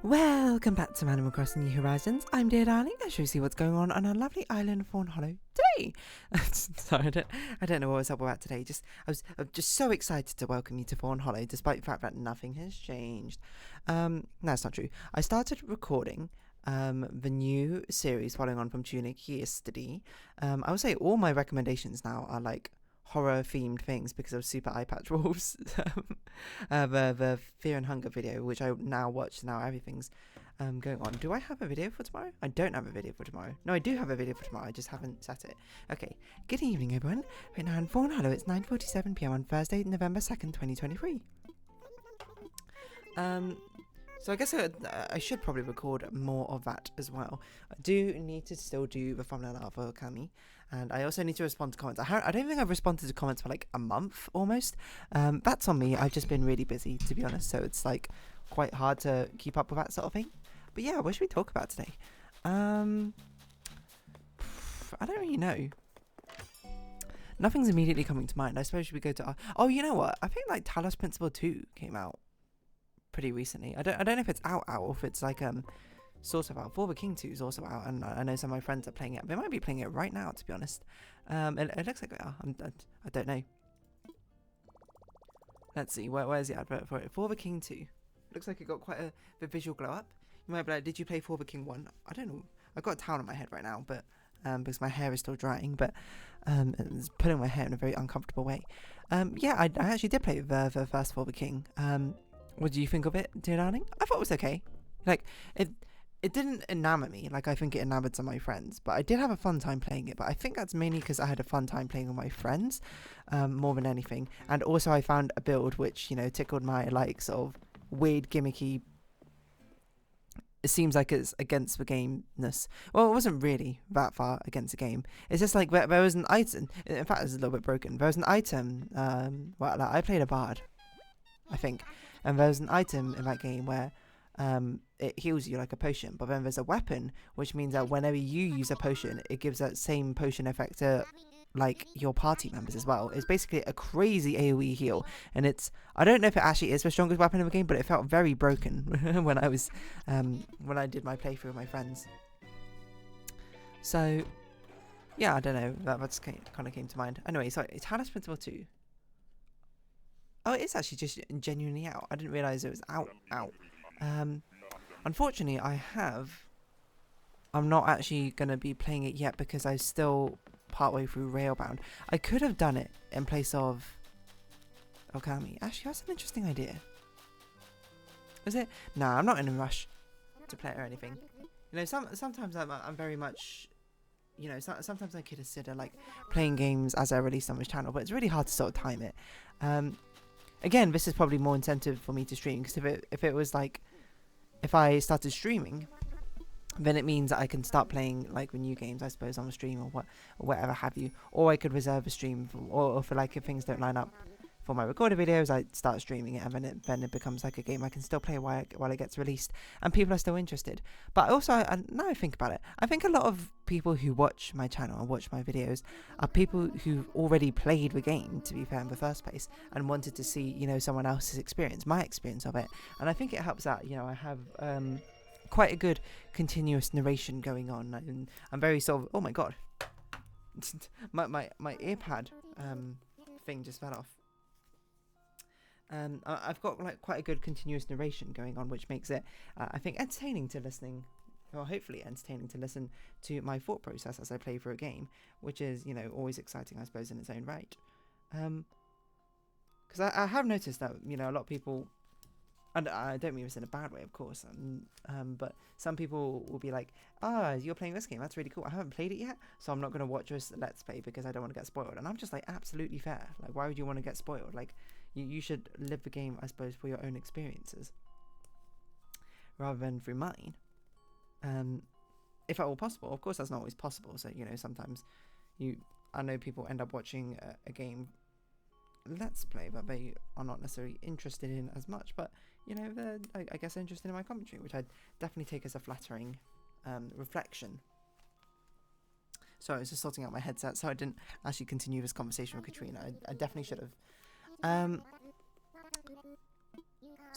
Welcome back to Animal Crossing New Horizons. I'm Dear Darling. I shall see what's going on our lovely island of Fawnhollow today. Sorry, I don't know what was up about today. I was just so excited to welcome you to Fawnhollow, despite the fact that nothing has changed. No, that's not true. I started recording the new series following on from Tunic yesterday. I would say all my recommendations now are like horror themed things because of Super Eye Patch Wolves. The Fear and Hunger video, which I now watch, now everything's going on. Do I have a video for tomorrow? I don't have a video for tomorrow. No, I do have a video for tomorrow, I just haven't set it. Okay, good evening everyone. Right now in Fawnhallow, it's 9:47 PM on Thursday, November 2nd, 2023. So I guess I should probably record more of that as well. I do need to still do the thumbnail for Academy, and I also need to respond to comments. I don't think I've responded to comments for like a month almost. That's on me. I've just been really busy, to be honest, so it's like quite hard to keep up with that sort of thing. But yeah, what should we talk about today? I don't really know. Nothing's immediately coming to mind. I suppose we go to... oh, you know what? I think like Talos Principle 2 came out pretty recently. I don't know if it's out or if it's like sort of out. For the King 2 is also out, and I know some of my friends are playing it. They might be playing it right now, to be honest. It looks like they are. I don't know. Let's see, where's the advert for it? For the King 2. Looks like it got quite the visual glow up. You might be like, did you play For the King 1? I don't know. I've got a towel on my head right now, but because my hair is still drying, but it's putting my hair in a very uncomfortable way. Yeah, I actually did play the first For the King. What do you think of it, dear darling? I thought it was okay. Like, it didn't enamor me like I think it enamored some of my friends, but I did have a fun time playing it. But I think that's mainly because I had a fun time playing with my friends, more than anything. And also I found a build which, you know, tickled my, like, sort of weird, gimmicky... It seems like it's against the game-ness. Well, it wasn't really that far against the game. It's just like, there was an item... In fact, it's a little bit broken. There was an item... well, like, I played a bard, I think. And there's an item in that game where it heals you like a potion, but then there's a weapon, which means that whenever you use a potion, it gives that same potion effect to like your party members as well. It's basically a crazy AoE heal, and it's... I don't know if it actually is the strongest weapon in the game, but it felt very broken when I was when I did my playthrough with my friends. So yeah, I don't know, that's kind of came to mind. Anyway, so it's Talos Principle 2. Oh, it's actually just genuinely out. I didn't realise it was out. Unfortunately, I'm not actually going to be playing it yet because I'm still partway through Railbound. I could have done it in place of Okami. Actually, that's an interesting idea. Is it? Nah, I'm not in a rush to play it or anything. You know, sometimes I'm very much... You know, sometimes I consider like playing games as I release on this channel, but it's really hard to sort of time it. Again, this is probably more incentive for me to stream, because if it was like, if I started streaming, then it means that I can start playing like the new games, I suppose, on the stream or whatever have you. Or I could reserve a stream, or for like if things don't line up for my recorded videos, I start streaming it, and then it becomes like a game I can still play while it gets released, and people are still interested. But also, now I think about it, I think a lot of people who watch my channel and watch my videos are people who've already played the game, to be fair, in the first place, and wanted to see, you know, someone else's experience, my experience of it. And I think it helps out, you know, I have quite a good continuous narration going on, and I'm very sort of... oh my god, my earpad thing just fell off. I've got like quite a good continuous narration going on, which makes it, I think, entertaining to listening, or hopefully entertaining to listen to my thought process as I play through a game, which is, you know, always exciting, I suppose, in its own right. Because I have noticed that, you know, a lot of people, and I don't mean this in a bad way, of course, but some people will be like, you're playing this game, that's really cool, I haven't played it yet, so I'm not going to watch this Let's Play because I don't want to get spoiled. And I'm just like, absolutely fair. Like, why would you want to get spoiled? Like, you should live the game, I suppose, for your own experiences, rather than through mine. If at all possible. Of course, that's not always possible, so, you know, sometimes I know people end up watching a game Let's Play that they are not necessarily interested in as much, but, you know, they're, I guess, interested in my commentary, which I definitely take as a flattering reflection. Sorry, I was just sorting out my headset, so I didn't actually continue this conversation with Katrina. I definitely should have.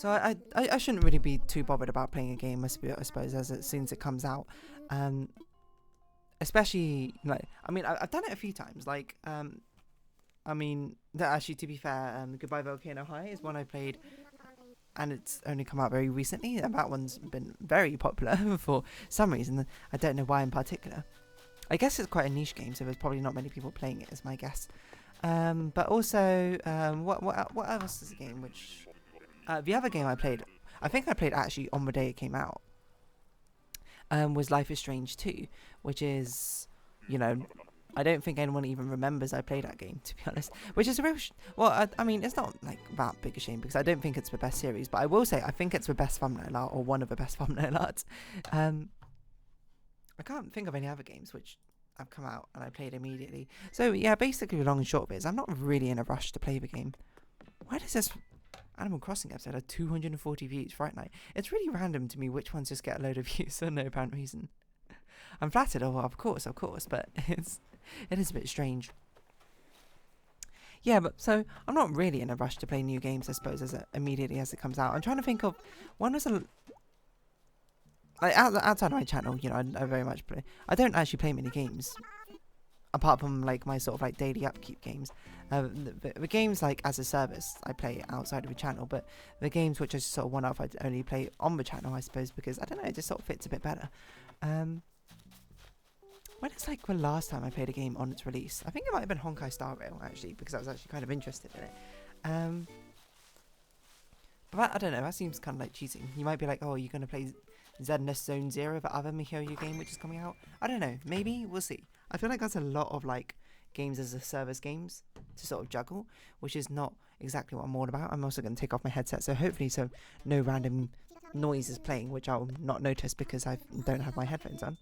So I shouldn't really be too bothered about playing a game, I suppose, as soon as it comes out. Especially, like, I mean, I've done it a few times. Like, I mean, actually, to be fair, Goodbye Volcano High is one I played, and it's only come out very recently, and that one's been very popular for some reason. I don't know why in particular. I guess it's quite a niche game, so there's probably not many people playing it, is my guess. But also, what else is a game which... the other game I played, I think I played actually on the day it came out, was Life is Strange 2, which is, you know, I don't think anyone even remembers I played that game, to be honest. Which is a real... I mean, it's not, like, that big a shame, because I don't think it's the best series, but I will say I think it's the best thumbnail art, or one of the best thumbnail arts. I can't think of any other games which have come out and I played immediately. So, yeah, basically the long and short of it is I'm not really in a rush to play the game. Why does this Animal Crossing episode have 240 views Fright Night? It's really random to me which ones just get a load of views for no apparent reason. I'm flattered, of course, but it is a bit strange. Yeah, but so I'm not really in a rush to play new games, I suppose, immediately as it comes out. I'm trying to think of when was a... Like, outside of my channel, you know, I very much play... I don't actually play many games, apart from, like, my sort of, like, daily upkeep games. The games, like, as a service, I play outside of the channel, but the games which I sort of one-off, I only play on the channel, I suppose, because, I don't know, it just sort of fits a bit better. When is, like, the last time I played a game on its release? I think it might have been Honkai Star Rail, actually, because I was actually kind of interested in it. But I don't know, that seems kind of, like, cheating. You might be like, oh, you're going to play Zenless Zone Zero, the other MiHoYo game which is coming out? I don't know, maybe, we'll see. I feel like that's a lot of, like, games as a service games to sort of juggle, which is not exactly what I'm all about. I'm also going to take off my headset, so hopefully no random noise is playing, which I'll not notice because I don't have my headphones on.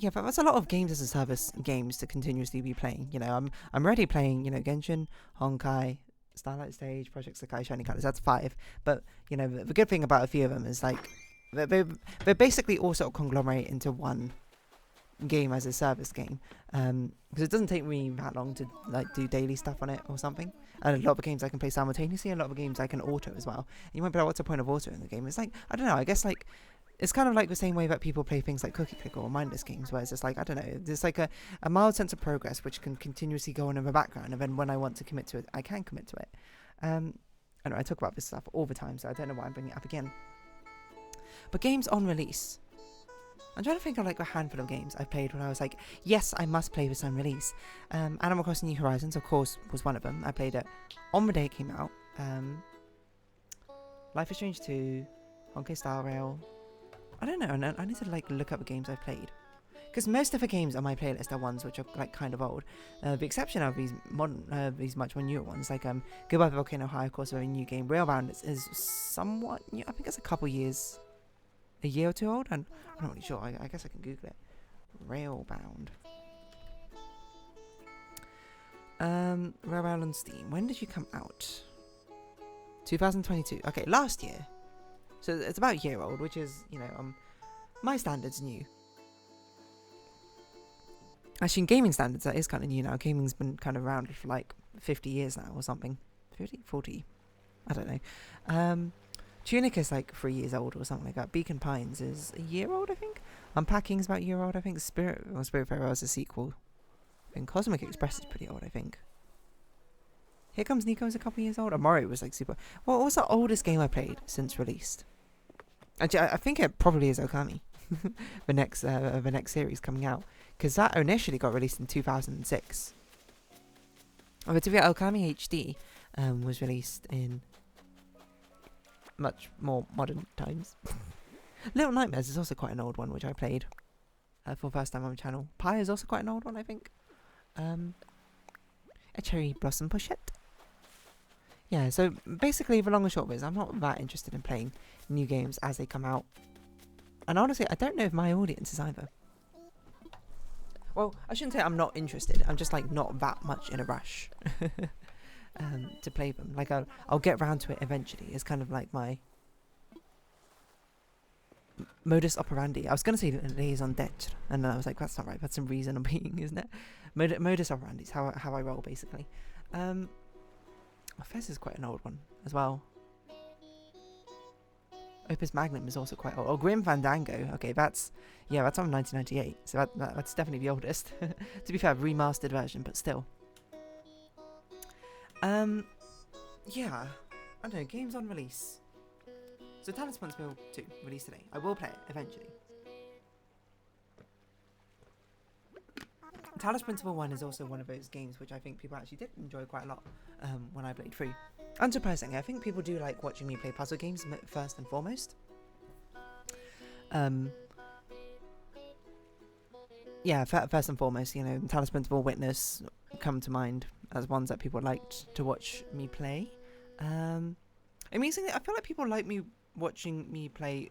Yeah, but that's a lot of games as a service games to continuously be playing. You know, I'm already playing, you know, Genshin, Honkai, Starlight Stage, Project Sakai, Shiny Colors. That's 5. But, you know, the good thing about a few of them is, like, they're basically all sort of conglomerate into one game as a service game. Because it doesn't take me that long to, like, do daily stuff on it or something. And a lot of games I can play simultaneously, and a lot of games I can auto as well. And you might be like, what's the point of auto in the game? It's like, I don't know, I guess, like, it's kind of like the same way that people play things like Cookie Clicker or mindless games, where it's just like, I don't know, there's like a mild sense of progress which can continuously go on in the background, and then when I want to commit to it, I can commit to it. I know I talk about this stuff all the time, so I don't know why I'm bringing it up again. But games on release. I'm trying to think of like a handful of games I played when I was like, yes, I must play this on release. Animal Crossing New Horizons, of course, was one of them. I played it on the day it came out. Life is Strange 2, Honkai Star Rail. I don't know, I need to like look up the games I've played. Because most of the games on my playlist are ones which are like kind of old. The exception of these modern, these much more newer ones, like Goodbye Volcano High, of course, a very new game. Railbound is somewhat new. I think it's a couple years, a year or two old. And I'm not really sure. I guess I can Google it. Railbound. Railbound on Steam. When did you come out? 2022. Okay, last year. So it's about a year old, which is, you know, my standards new. Actually, in gaming standards, that is kind of new now. Gaming's been kind of around for like 50 years now or something. 50? 40? I don't know. Tunic is like 3 years old or something like that. Beacon Pines is a year old, I think. Unpacking's about a year old, I think. Spiritfarer is a sequel. And Cosmic Express is pretty old, I think. Here Comes Nico's a couple years old. Amori was like super... Well, what's the oldest game I played since released? Actually, I think it probably is Okami. the next series coming out. Because that initially got released in 2006. But to be honest, Okami HD was released in much more modern times. Little Nightmares is also quite an old one, which I played for the first time on the channel. Pie is also quite an old one, I think. A Cherry Blossom Pochette. Yeah, so basically the long and short of it is I'm not that interested in playing new games as they come out. And honestly, I don't know if my audience is either. Well, I shouldn't say I'm not interested. I'm just like not that much in a rush to play them. Like I'll get round to it eventually. It's kind of like my modus operandi. I was going to say liaison d'etre, and then I was like, that's not right. That's some reason of being, isn't it? Modus operandi is how I roll, basically. Fez is quite an old one as well. Opus Magnum is also quite old. Oh, Grim Fandango. Okay, that's from 1998. So that's definitely the oldest. To be fair, remastered version, but still. Yeah. I don't know, games on release. So Talisman Spill 2, released today. I will play it eventually. Talos Principle 1 is also one of those games which I think people actually did enjoy quite a lot when I played through. Unsurprisingly, I think people do like watching me play puzzle games first and foremost. Yeah, first and foremost, you know, Talos Principle, Witness come to mind as ones that people liked to watch me play. Amazingly, I feel like people like me watching me play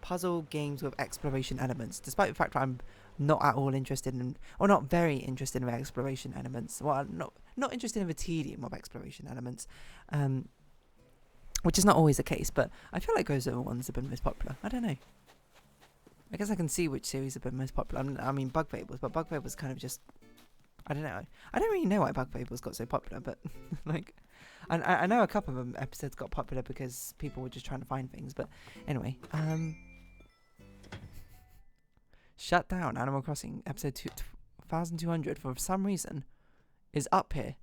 puzzle games with exploration elements, despite the fact that I'm not at all interested in, or not very interested in exploration elements. Well, not interested in the tedium of exploration elements, which is not always the case, but I feel like those are the ones that have been most popular. I don't know. I guess I can see which series have been most popular. I mean, Bug Fables, but Bug Fables kind of just, I don't know. I don't really know why Bug Fables got so popular, but like, I know a couple of them episodes got popular because people were just trying to find things, but anyway, Shut Down, Animal Crossing, episode 2200, for some reason, is up here.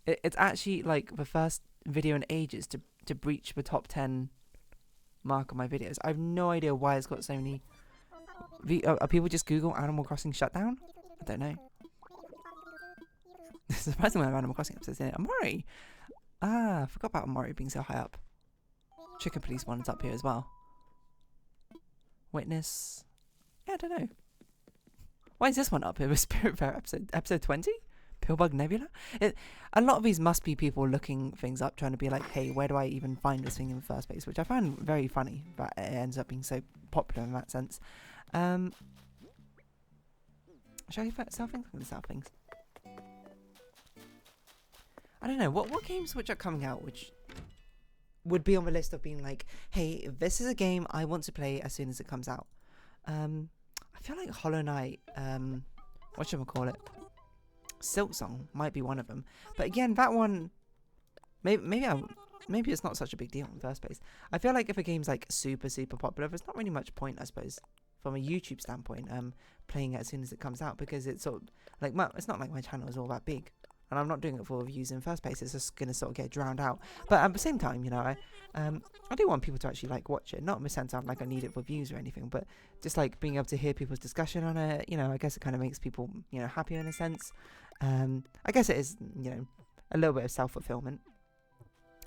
It's actually, like, the first video in ages to breach the top 10 mark on my videos. I have no idea why it's got so many... Are people just Google Animal Crossing Shutdown? I don't know. Surprisingly, I have Animal Crossing episodes in it. Amori! Ah, I forgot about Amori being so high up. Chicken Police 1's up here as well. Witness... Yeah, I don't know. Why is this one up here? With Spirit Fair episode 20? Pillbug Nebula? A lot of these must be people looking things up, trying to be like, hey, where do I even find this thing in the first place? Which I find very funny, that it ends up being so popular in that sense. Shall I sell things? I'm going to sell things. I don't know. What games which are coming out which would be on the list of being like, hey, this is a game I want to play as soon as it comes out? I feel like Hollow Knight, whatchamacallit, Silksong might be one of them. But again, that one, maybe it's not such a big deal in the first place. I feel like if a game's like super popular, there's not really much point, I suppose, from a YouTube standpoint, playing it as soon as it comes out, because it's sort of like it's not like my channel is all that big, and I'm not doing it for views in the first place. It's just gonna sort of get drowned out. But at the same time, you know, I do want people to actually like watch it, not in the sense of like I need it for views or anything, but just like being able to hear people's discussion on it. You know, I guess it kind of makes people, you know, happier in a sense. I guess it is, you know, a little bit of self-fulfillment.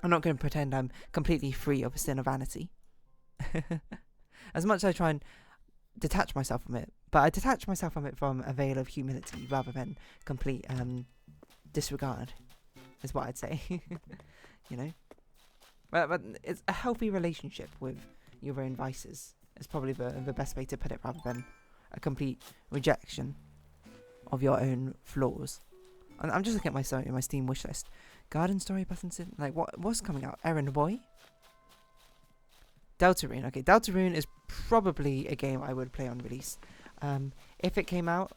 I'm not going to pretend I'm completely free of a sin of vanity. As much as I try and detach myself from it, but I detach myself from it from a veil of humility rather than complete disregard, is what I'd say. You know, but it's a healthy relationship with your own vices. It's probably the best way to put it, rather than a complete rejection of your own flaws. And I'm just looking at my Steam wish list. Garden Story buttons in, like what's coming out? Errand Boy, Deltarune. Okay, Deltarune is probably a game I would play on release. If it came out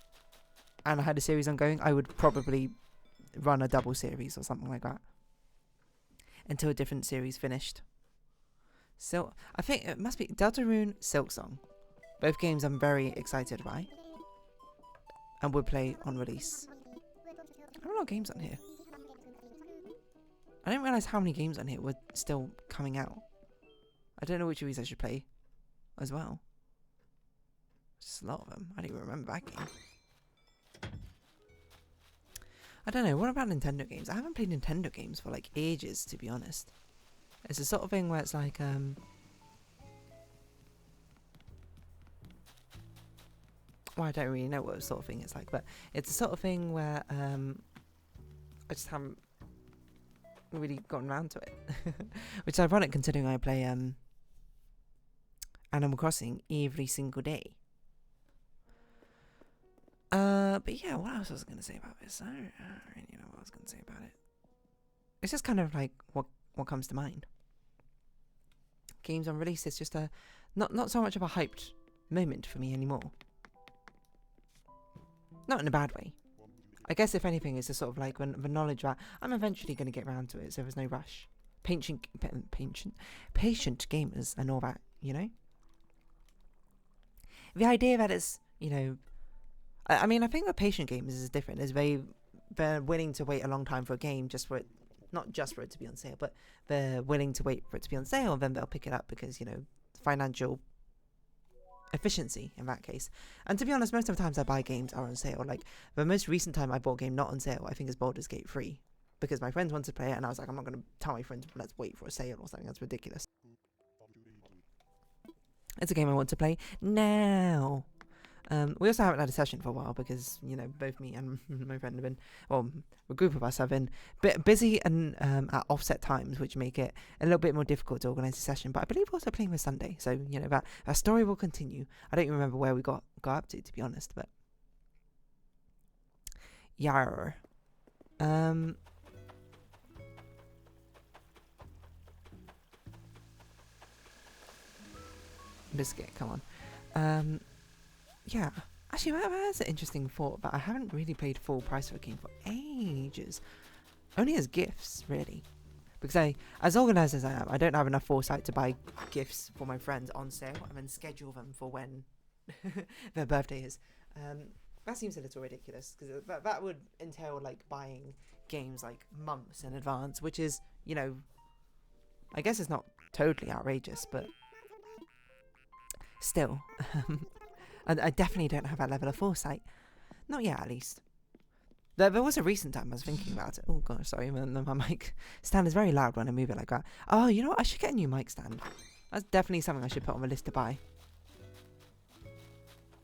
and I had a series ongoing, I would probably run a double series or something like that until a different series finished. So I think it must be Deltarune, Silksong. Both games I'm very excited by and would play on release. I have a lot of games on here. I didn't realise how many games on here were still coming out. I don't know which of these I should play as well. Just a lot of them. I don't even remember that game. I don't know, what about Nintendo games? I haven't played Nintendo games for like ages, to be honest. It's the sort of thing where it's like, well, I don't really know what sort of thing it's like, but it's the sort of thing where I just haven't really gotten around to it. Which is ironic considering I play Animal Crossing every single day. But yeah, what else was I going to say about this? I don't really know what I was going to say about it. It's just kind of like what comes to mind. Games on release is just not so much of a hyped moment for me anymore. Not in a bad way. I guess if anything, it's a sort of like when the knowledge that I'm eventually going to get around to it, so there's no rush. Patient gamers and all that, you know. The idea that it's, you know, I mean, I think the patient gamers is different. Is they're willing to wait a long time for a game just for it, not just for it to be on sale, but they're willing to wait for it to be on sale, and then they'll pick it up because, you know, financial efficiency in that case. And to be honest, most of the times I buy games are on sale. Like the most recent time I bought a game not on sale, I think is Baldur's Gate 3, because my friends wanted to play it, and I was like, I'm not going to tell my friends, let's wait for a sale or something. That's ridiculous. It's a game I want to play now. We also haven't had a session for a while because, you know, both me and my friend have been, well, a group of us have been busy and at offset times, which make it a little bit more difficult to organise a session. But I believe we're also playing this Sunday, so, you know, that story will continue. I don't even remember where we got up to be honest, but yar. Biscuit, come on. Yeah. Actually, that's an interesting thought, but I haven't really played full price for a game for ages. Only as gifts, really. Because as organised as I am, I don't have enough foresight to buy gifts for my friends on sale and then schedule them for when their birthday is. That seems a little ridiculous, because that would entail, like, buying games, like, months in advance, which is, you know, I guess it's not totally outrageous, but still. I definitely don't have that level of foresight. Not yet, at least. There was a recent time I was thinking about it. Oh, gosh, sorry. My mic stand is very loud when I move it like that. Oh, you know what? I should get a new mic stand. That's definitely something I should put on the list to buy.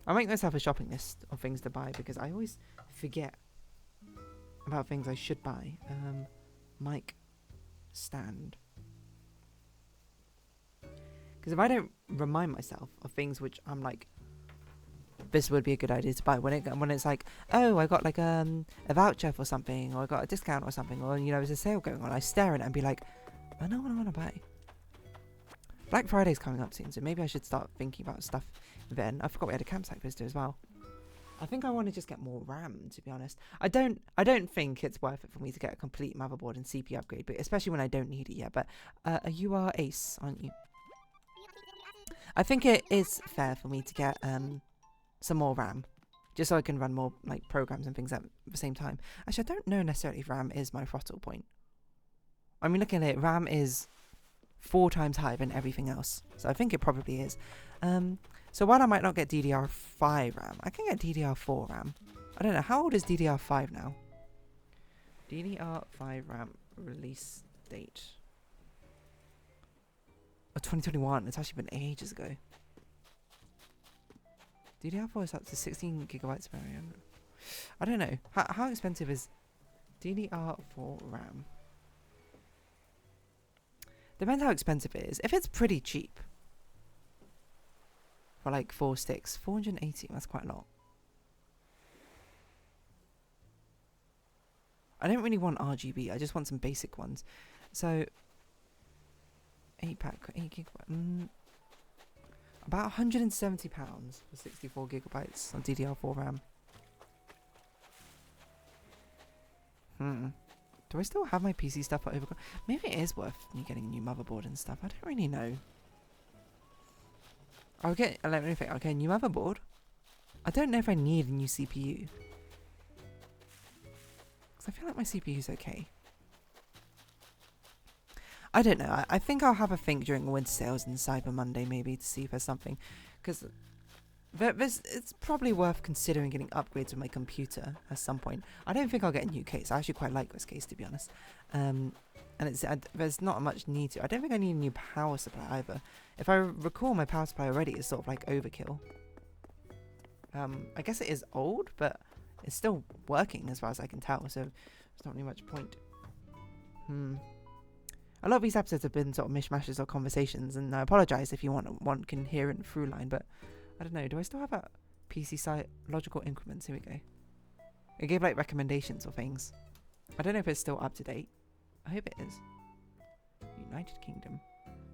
I'll make myself a shopping list of things to buy, because I always forget about things I should buy. Mic stand. Because if I don't remind myself of things which I'm like, this would be a good idea to buy, when it's like, oh, I got like a voucher for something, or I got a discount or something, or, you know, there's a sale going on, I stare at it and be like, I know what I want to buy. Black Friday's coming up soon, so maybe I should start thinking about stuff then. I forgot we had a campsite visitor as well. I think I want to just get more RAM, to be honest. I don't think it's worth it for me to get a complete motherboard and CPU upgrade, but especially when I don't need it yet. But you are Ace, aren't you? I think it is fair for me to get some more RAM, just so I can run more, like, programs and things at the same time. Actually, I don't know necessarily if RAM is my throttle point. I mean, looking at it, RAM is 4 times higher than everything else, so I think it probably is. So while I might not get DDR5 RAM, I can get DDR4 RAM. I don't know, how old is DDR5 now? DDR5 RAM release date. Oh, 2021, it's actually been ages ago. DDR4 is up to 16 gigabytes per RAM. I don't know. How expensive is DDR4 RAM? Depends how expensive it is. If it's pretty cheap, for like 4 sticks, 480, that's quite a lot. I don't really want RGB, I just want some basic ones. So, 8 gigabyte. About £170 for 64 gigabytes on DDR4 RAM. Do I still have my PC stuff at overclock? Maybe it is worth me getting a new motherboard and stuff. I don't really know. Let me think. Okay, new motherboard. I don't know if I need a new CPU. Because I feel like my CPU is okay. I don't know. I think I'll have a think during the winter sales and Cyber Monday maybe to see if there's something. Because it's probably worth considering getting upgrades with my computer at some point. I don't think I'll get a new case. I actually quite like this case, to be honest. And there's not much need to. I don't think I need a new power supply either. If I recall, my power supply already is sort of like overkill. I guess it is old, but it's still working as far as I can tell. So there's not really much point. A lot of these episodes have been sort of mishmashes of conversations, and I apologise if one can hear it through line, but I don't know. Do I still have a PC site logical increments? Here we go. It gave like recommendations or things. I don't know if it's still up to date. I hope it is. United Kingdom.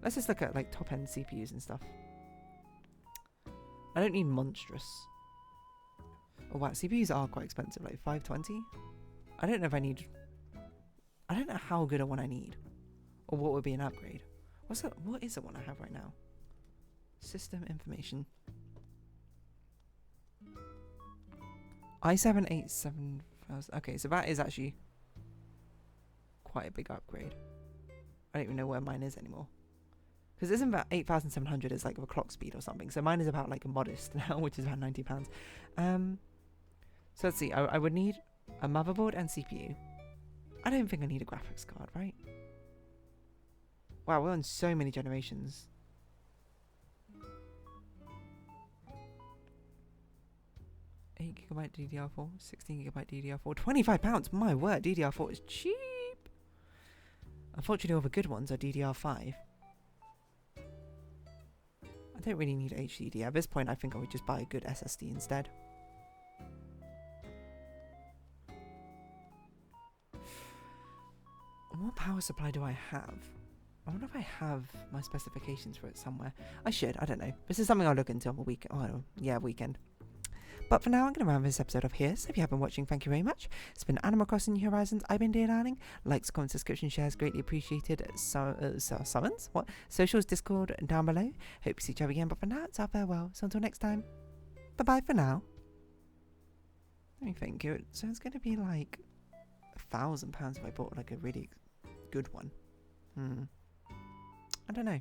Let's just look at like top end CPUs and stuff. I don't need monstrous. Oh wow, CPUs are quite expensive, like 520. I don't know if I need. I don't know how good a one I need, or what would be an upgrade. What is the one I have right now? System information. i7-87. Okay, so that is actually quite a big upgrade. I don't even know where mine is anymore. Because isn't that 8700 is like a clock speed or something? So mine is about like a modest now, which is about £90. So let's see. I would need a motherboard and CPU. I don't think I need a graphics card, right? Wow, we're on so many generations. £8GB DDR4, 16GB DDR4, £25. My word, DDR4 is cheap. Unfortunately, all the good ones are DDR5. I don't really need HDD. At this point, I think I would just buy a good SSD instead. What power supply do I have? I wonder if I have my specifications for it somewhere. I should. I don't know. This is something I'll look into on the weekend. Oh, yeah, weekend. But for now, I'm going to round this episode off here. So if you have been watching, thank you very much. It's been Animal Crossing New Horizons. I've been Dear Darling. Likes, comments, subscription, shares, greatly appreciated. Summons? What? Socials, Discord, down below. Hope to see each other again. But for now, it's our farewell. So until next time, bye-bye for now. Let me think. So it's going to be like £1,000 if I bought like a really good one. I don't know.